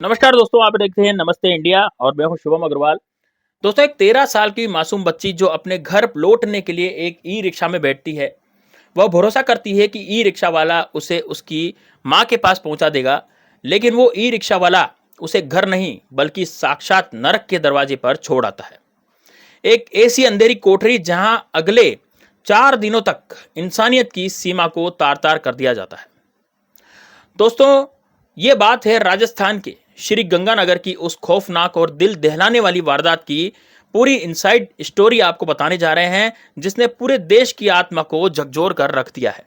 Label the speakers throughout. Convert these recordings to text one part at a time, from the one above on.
Speaker 1: नमस्कार दोस्तों, आप देखते हैं नमस्ते इंडिया और मैं हूं शुभम अग्रवाल। दोस्तों, एक 13 साल की मासूम बच्ची जो अपने घर लौटने के लिए एक ई रिक्शा में बैठती है, वह भरोसा करती है कि ई रिक्शा वाला उसे उसकी मां के पास पहुंचा देगा। लेकिन वो ई रिक्शा वाला उसे घर नहीं बल्कि साक्षात नरक के दरवाजे पर छोड़ आता है। एक ऐसी अंधेरी कोठरी जहां अगले 4 दिनों तक इंसानियत की सीमा को तार तार कर दिया जाता है। दोस्तों, ये बात है राजस्थान के श्री गंगानगर की उस खौफनाक और दिल दहलाने वाली वारदात की। पूरी इनसाइड स्टोरी आपको बताने जा रहे हैं जिसने पूरे देश की आत्मा को झकझोर कर रख दिया है।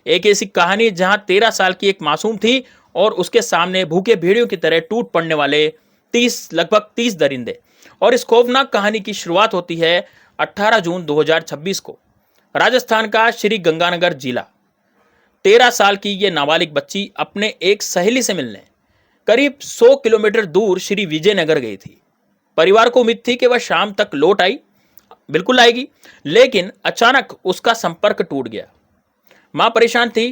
Speaker 1: एक ऐसी कहानी जहां 13 साल की एक मासूम थी और उसके सामने भूखे भेड़ियों की तरह टूट पड़ने वाले लगभग 30 दरिंदे। और इस खौफनाक कहानी की शुरुआत होती है 18 जून 2026 को। राजस्थान का श्री गंगानगर जिला। 13 साल की ये नाबालिग बच्ची अपने एक सहेली से मिलने करीब 100 किलोमीटर दूर श्री विजयनगर गई थी। परिवार को उम्मीद थी कि वह शाम तक लौट बिल्कुल आएगी, लेकिन अचानक उसका संपर्क टूट गया। मां परेशान थी,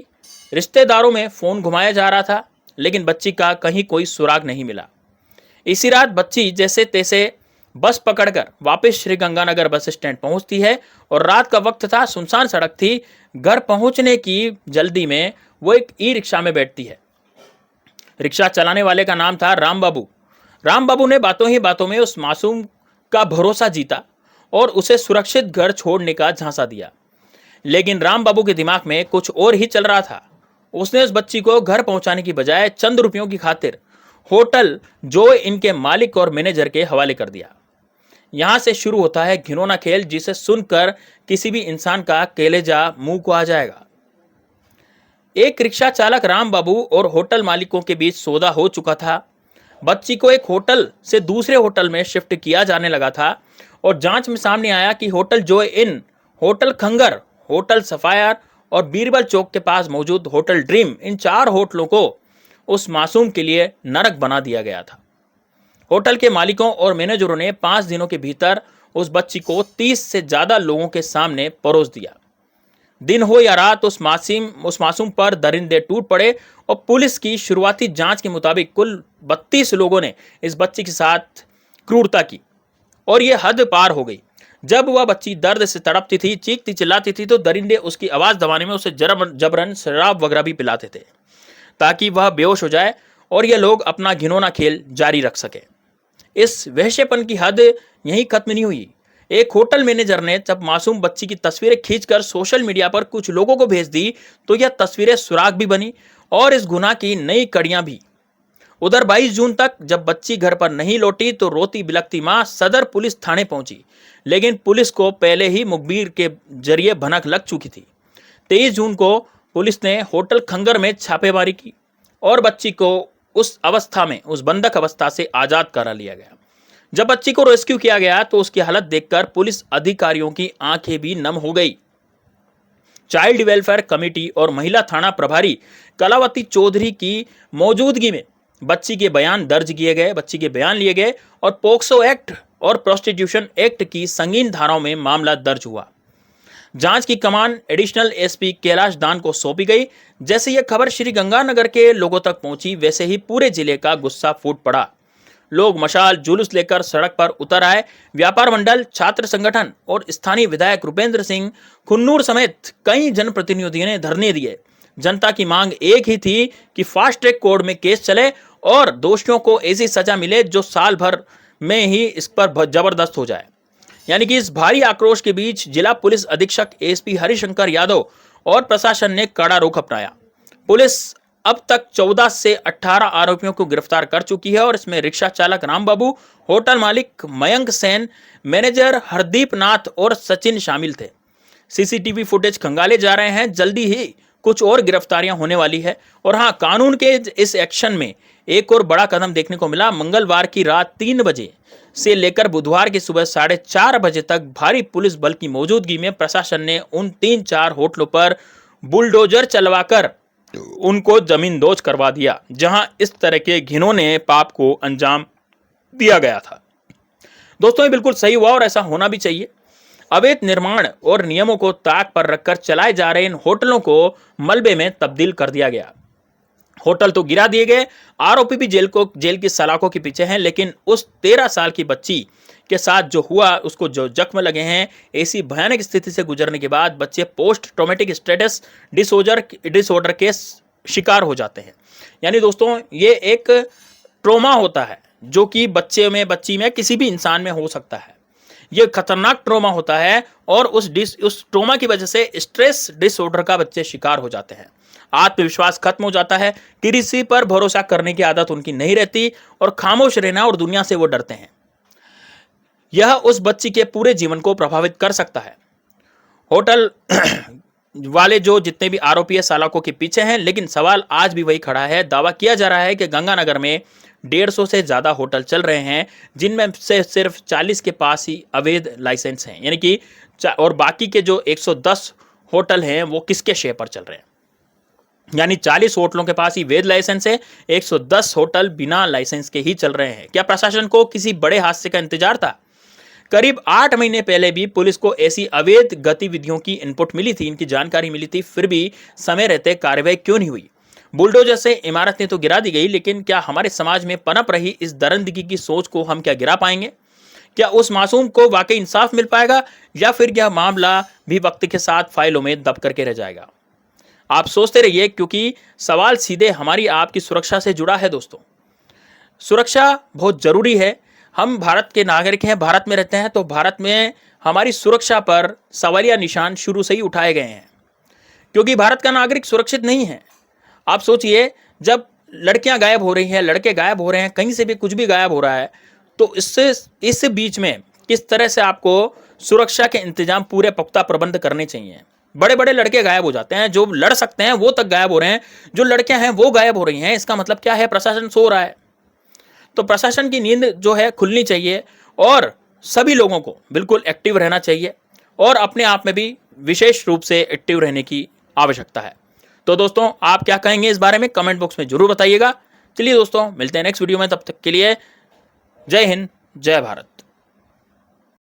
Speaker 1: रिश्तेदारों में फोन घुमाया जा रहा था, लेकिन बच्ची का कहीं कोई सुराग नहीं मिला। इसी रात बच्ची जैसे तैसे बस पकड़कर वापस श्री गंगानगर बस स्टैंड पहुंचती है और रात का वक्त था, सुनसान सड़क थी। घर पहुंचने की जल्दी में वो एक ई रिक्शा में बैठती है। रिक्शा चलाने वाले का नाम था राम बाबू। राम बाबू ने बातों ही बातों में उस मासूम का भरोसा जीता और उसे सुरक्षित घर छोड़ने का झांसा दिया। लेकिन राम बाबू के दिमाग में कुछ और ही चल रहा था। उसने उस बच्ची को घर पहुंचाने की बजाय चंद रुपयों की खातिर होटल जो इनके मालिक और मैनेजर के हवाले कर दिया। यहां से शुरू होता है घिनौना खेल जिसे सुनकर किसी भी इंसान का कलेजा मुंह को आ जाएगा। एक रिक्शा चालक राम बाबू और होटल मालिकों के बीच सौदा हो चुका था। बच्ची को एक होटल से दूसरे होटल में शिफ्ट किया जाने लगा था और जांच में सामने आया कि hotel joy in, hotel Khangar, hotel sapphire और बीरबल चौक के पास मौजूद होटल ड्रीम, इन 4 होटलों को उस मासूम के लिए नरक बना दिया गया था। होटल के मालिकों और मैनेजरों ने 5 दिनों के भीतर उस बच्ची को 30 से ज्यादा लोगों के सामने परोस दिया। दिन हो या रात, उस मासूम पर दरिंदे टूट पड़े और पुलिस की शुरुआती जांच के मुताबिक कुल 32 लोगों ने इस बच्ची के साथ क्रूरता की और यह हद पार हो गई। जब वह बच्ची दर्द से तड़पती थी, चीखती चिल्लाती थी, तो दरिंदे उसकी आवाज दबाने में उसे जबरन शराब वगैरह भी पिलाते थे ताकि वह बेहोश हो जाए और ये लोग अपना घिनौना खेल जारी रख सके। इस वहशेपन की हद यहीं खत्म नहीं हुई। एक होटल मैनेजर ने जब मासूम बच्ची की तस्वीरें खींचकर सोशल मीडिया पर कुछ लोगों को भेज दी तो यह तस्वीरें सुराग भी बनी और इस गुनाह की नई कड़ियां भी। उधर 22 जून तक जब बच्ची घर पर नहीं लौटी तो रोती बिलखती मां सदर पुलिस थाने पहुंची, लेकिन पुलिस को पहले ही मुखबिर के जरिए भनक लग चुकी थी। 23 जून को पुलिस ने होटल खंगर में छापेमारी की और बच्ची को उस बंधक अवस्था से आजाद करा लिया गया। जब बच्ची को रेस्क्यू किया गया तो उसकी हालत देखकर पुलिस अधिकारियों की आंखें भी नम हो गई। चाइल्ड वेलफेयर कमेटी और महिला थाना प्रभारी कलावती चौधरी की मौजूदगी में बच्ची के बयान लिए गए और पोक्सो एक्ट और प्रोस्टिट्यूशन एक्ट की संगीन धाराओं में मामला दर्ज हुआ। जांच की कमान एडिशनल एसपी कैलाश दान को सौंपी गई। जैसे यह खबर श्री गंगानगर के लोगों तक पहुंची, वैसे ही पूरे जिले का गुस्सा फूट पड़ा। लोग मशाल जुलूस लेकर सड़क पर उतर आए। व्यापार मंडल, छात्र संगठन और स्थानीय विधायक रुपेंद्र सिंह खुन्नूर समेत कई जनप्रतिनिधियों ने धरने दिए। जनता की मांग एक ही थी कि फास्ट ट्रैक कोर्ट में केस चले और दोषियों को ऐसी सजा मिले जो साल भर में ही इस पर जबरदस्त हो जाए। यानी कि इस भारी आक्रोश के बीच जिला पुलिस अधीक्षक एसपी हरिशंकर यादव और प्रशासन ने कड़ा रुख अपनाया। पुलिस अब तक 14 से 18 आरोपियों को गिरफ्तार कर चुकी है और इसमें रिक्शा चालक राम बाबू, होटल मालिक मयंक सेन, मैनेजर हरदीप नाथ और सचिन शामिल थे। सीसीटीवी फुटेज खंगाले जा रहे हैं। जल्दी ही कुछ और गिरफ्तारियां होने वाली है। और हाँ, कानून के इस एक्शन में एक और बड़ा कदम देखने को मिला। मंगलवार की रात 3 बजे से लेकर बुधवार की सुबह 4:30 बजे तक भारी पुलिस बल की मौजूदगी में प्रशासन ने उन 3-4 होटलों पर बुलडोजर चलवाकर उनको जमींदोज करवा दिया जहां इस तरह के घिनौने पाप को अंजाम दिया गया था। दोस्तों, ये बिल्कुल सही हुआ और ऐसा होना भी चाहिए। अवैध निर्माण और नियमों को ताक पर रखकर चलाए जा रहे इन होटलों को मलबे में तब्दील कर दिया गया। होटल तो गिरा दिए गए, आरोपी भी जेल की सलाखों के पीछे हैं, लेकिन उस 13 साल की बच्ची के साथ जो हुआ, उसको जो जख्म लगे हैं, ऐसी भयानक स्थिति से गुजरने के बाद बच्चे पोस्ट ट्रॉमेटिक स्ट्रेस डिसऑर्डर के शिकार हो जाते हैं। यानी दोस्तों, ये एक ट्रॉमा होता है जो कि बच्ची में किसी भी इंसान में हो सकता है। ये खतरनाक ट्रॉमा होता है और उस ट्रॉमा की वजह से स्ट्रेस डिसऑर्डर का बच्चे शिकार हो जाते हैं। आत्मविश्वास खत्म हो जाता है, किसी पर भरोसा करने की आदत उनकी नहीं रहती और खामोश रहना और दुनिया से वो डरते हैं। यह उस बच्ची के पूरे जीवन को प्रभावित कर सकता है। होटल वाले जो जितने भी आरोपी है सलाखों के पीछे हैं, लेकिन सवाल आज भी वही खड़ा है। दावा किया जा रहा है कि गंगानगर में 150 से ज़्यादा होटल चल रहे हैं, जिनमें से सिर्फ 40 के पास ही अवैध लाइसेंस हैं, यानी कि और बाकी के जो 110 होटल हैं वो किसके शे पर चल रहे हैं। यानी 40 होटलों के पास ही वैध लाइसेंस है, 110 होटल बिना लाइसेंस के ही चल रहे हैं। क्या प्रशासन को किसी बड़े हादसे का इंतजार था? करीब 8 महीने पहले भी पुलिस को ऐसी अवैध गतिविधियों की इनपुट मिली थी, इनकी जानकारी मिली थी, फिर भी समय रहते कार्रवाई क्यों नहीं हुई? बुलडोजर से इमारतें तो गिरा दी गई, लेकिन क्या हमारे समाज में पनप रही इस दरिंदगी की सोच को हम क्या गिरा पाएंगे? क्या उस मासूम को वाकई इंसाफ मिल पाएगा, या फिर यह मामला भी वक्त के साथ फाइलों में दब करके रह जाएगा? आप सोचते रहिए, क्योंकि सवाल सीधे हमारी आपकी सुरक्षा से जुड़ा है। दोस्तों, सुरक्षा बहुत जरूरी है। हम भारत के नागरिक हैं, भारत में रहते हैं, तो भारत में हमारी सुरक्षा पर सवालिया निशान शुरू से ही उठाए गए हैं, क्योंकि भारत का नागरिक सुरक्षित नहीं है। आप सोचिए, जब लड़कियां गायब हो रही हैं, लड़के गायब हो रहे हैं, कहीं से भी कुछ भी गायब हो रहा है, तो इस बीच में किस तरह से आपको सुरक्षा के इंतजाम पूरे पुख्ता प्रबंध करने चाहिए। बड़े बड़े लड़के गायब हो जाते हैं, जो लड़ सकते हैं वो तक गायब हो रहे हैं, जो लड़कियां हैं वो गायब हो रही हैं। इसका मतलब क्या है? प्रशासन सो रहा है। तो प्रशासन की नींद जो है खुलनी चाहिए और सभी लोगों को बिल्कुल एक्टिव रहना चाहिए और अपने आप में भी विशेष रूप से एक्टिव रहने की आवश्यकता है। तो दोस्तों, आप क्या कहेंगे इस बारे में? कमेंट बॉक्स में जरूर बताइएगा। चलिए दोस्तों, मिलते हैं नेक्स्ट वीडियो में, तब तक के लिए जय हिंद, जय भारत।